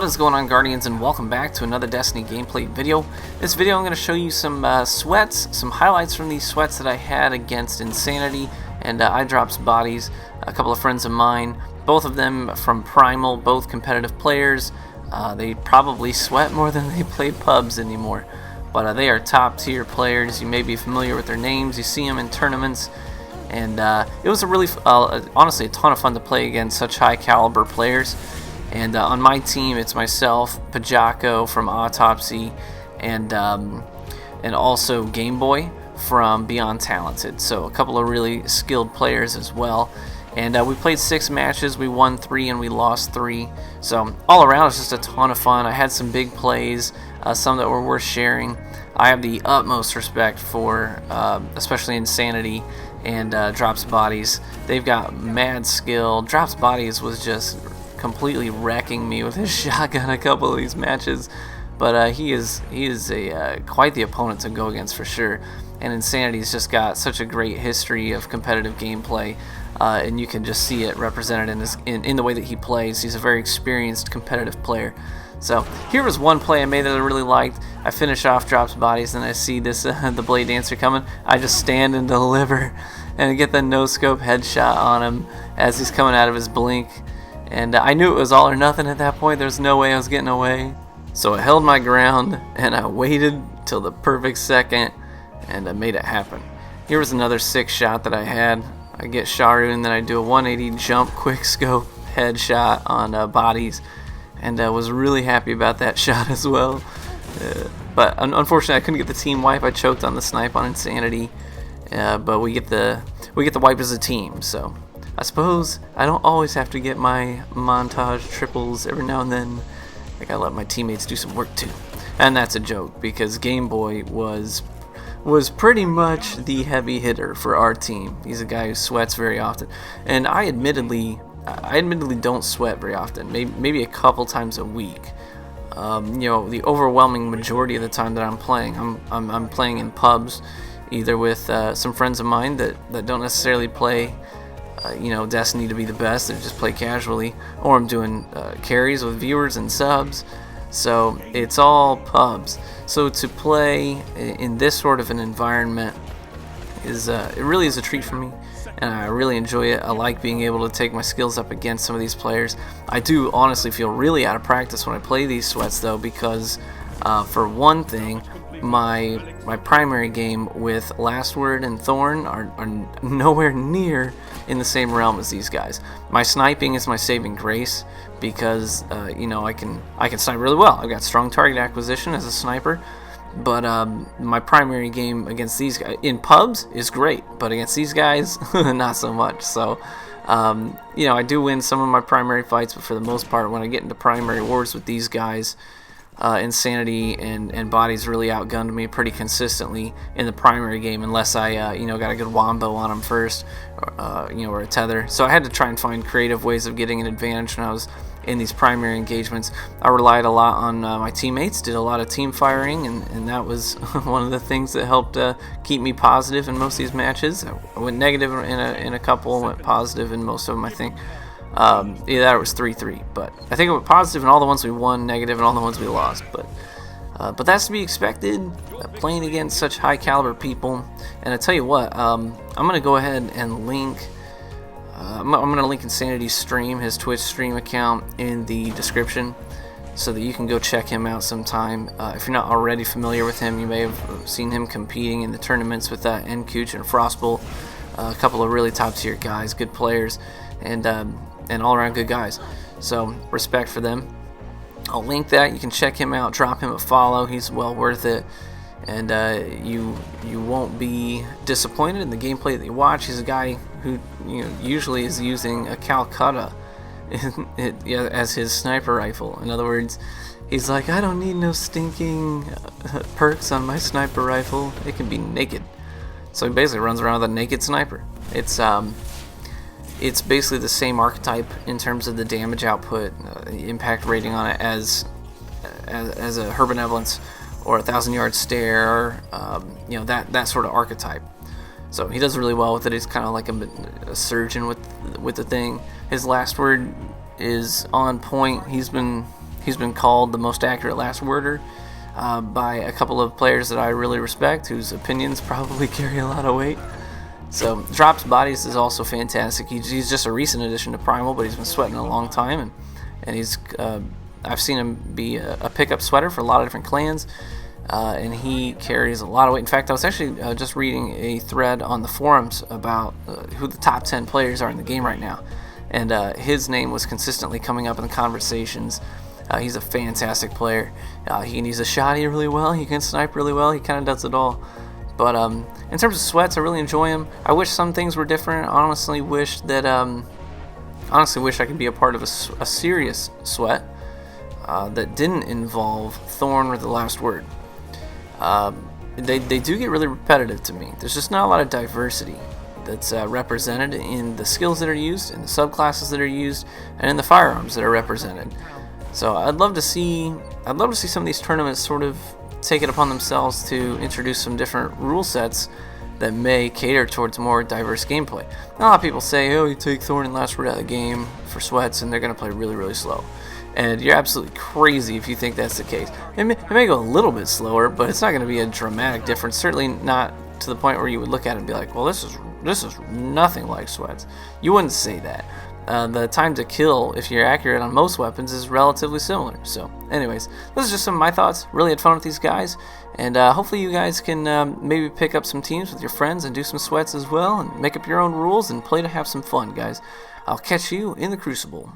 What is going on, Guardians, and welcome back to another Destiny gameplay video. This video I'm going to show you some sweats, some highlights from these sweats that I had against Insanity and iDrop's bodies, a couple of friends of mine, both of them from Primal, both competitive players. They probably sweat more than they play pubs anymore, but they are top tier players. You may be familiar with their names, you see them in tournaments, and it was a really, honestly, a ton of fun to play against such high caliber players. And on my team, it's myself, Pajako from Autopsy, and also Game Boy from Beyond Talented. So a couple of really skilled players as well. And we played 6 matches. We won 3 and we lost 3. So all around, it's just a ton of fun. I had some big plays, some that were worth sharing. I have the utmost respect for, especially Insanity and Drop's Bodies. They've got mad skill. Drop's Bodies was just completely wrecking me with his shotgun a couple of these matches, but he is quite the opponent to go against for sure. And Insanity's just got such a great history of competitive gameplay, and you can just see it represented in the way that he plays. He's a very experienced competitive player. So here was one play I made that I really liked. I finish off Drop's Bodies, and I see this the Blade Dancer coming. I just stand and deliver and get the no scope headshot on him as he's coming out of his blink. And I knew it was all or nothing at that point. There's no way I was getting away. So I held my ground and I waited till the perfect second, and I made it happen. Here was another sick shot that I had. I get Sharu and then I do a 180 jump quick scope headshot on Bodies, and I was really happy about that shot as well. But unfortunately I couldn't get the team wipe. I choked on the snipe on Insanity, but we get the wipe as a team. So I suppose I don't always have to get my montage triples. Every now and then I gotta let my teammates do some work too. And that's a joke, because Game Boy was pretty much the heavy hitter for our team. He's a guy who sweats very often, and I admittedly don't sweat very often. Maybe a couple times a week. You know, the overwhelming majority of the time that I'm playing, I'm playing in pubs, either with some friends of mine that don't necessarily play Destiny to be the best, they just play casually, or I'm doing carries with viewers and subs. So it's all pubs. So to play in this sort of an environment is it really is a treat for me, and I really enjoy it. I like being able to take my skills up against some of these players. I do honestly feel really out of practice when I play these sweats though, because for one thing, my primary game with Last Word and Thorn are nowhere near in the same realm as these guys. My sniping is my saving grace, because I can snipe really well. I've got strong target acquisition as a sniper, but my primary game against these guys in pubs is great, but against these guys not so much. So I do win some of my primary fights, but for the most part, when I get into primary wars with these guys, Insanity and Bodies really outgunned me pretty consistently in the primary game, unless I got a good wombo on them first, or a tether. So I had to try and find creative ways of getting an advantage when I was in these primary engagements. I relied a lot on my teammates, did a lot of team firing, and that was one of the things that helped keep me positive in most of these matches. I went negative in a couple, went positive in most of them, I think. Either that or it was 3-3, but I think it went positive in all the ones we won, negative in all the ones we lost. But that's to be expected, playing against such high caliber people. And I tell you what, I'm gonna go ahead and link. I'm gonna link Insanity's stream, his Twitch stream account, in the description, so that you can go check him out sometime. If you're not already familiar with him, you may have seen him competing in the tournaments with Nkuch and Frostbolt, a couple of really top tier guys, good players, and all around good guys. So respect for them. I'll link that. You can check him out, drop him a follow. He's well worth it, and you won't be disappointed in the gameplay that you watch. He's a guy who usually is using a Calcutta as his sniper rifle. In other words, he's like, I don't need no stinking perks on my sniper rifle. It can be naked. So he basically runs around with a naked sniper. It's basically the same archetype in terms of the damage output, impact rating on it as a Her Benevolence or a 1,000-Yard Stare, that sort of archetype. So he does really well with it. He's kind of like a surgeon with the thing. His Last Word is on point. He's been He's been called the most accurate last worder by a couple of players that I really respect, whose opinions probably carry a lot of weight. So drops bodies is also fantastic. He's just a recent addition to Primal, but he's been sweating a long time, and he's I've seen him be a pickup sweater for a lot of different clans, and he carries a lot of weight. In fact, I was actually just reading a thread on the forums about who the top 10 players are in the game right now, and his name was consistently coming up in the conversations. He's a fantastic player. He can use a shotty really well. He can snipe really well. He kind of does it all. But in terms of sweats, I really enjoy him. I wish some things were different. I honestly wish I could be a part of a serious sweat that didn't involve Thorn or the last word. They do get really repetitive to me. There's just not a lot of diversity that's represented in the skills that are used, in the subclasses that are used, and in the firearms that are represented. So I'd love to see some of these tournaments sort of take it upon themselves to introduce some different rule sets that may cater towards more diverse gameplay. Now, a lot of people say, oh, you take Thorn and last word out of the game for sweats and they're going to play really, really slow. And you're absolutely crazy if you think that's the case. It may go a little bit slower, but it's not going to be a dramatic difference. Certainly not to the point where you would look at it and be like, well, this is nothing like sweats. You wouldn't say that. The time to kill, if you're accurate on most weapons, is relatively similar. So anyways, this is just some of my thoughts. Really had fun with these guys, and hopefully you guys can maybe pick up some teams with your friends and do some sweats as well, and make up your own rules and play to have some fun, guys. I'll catch you in the Crucible.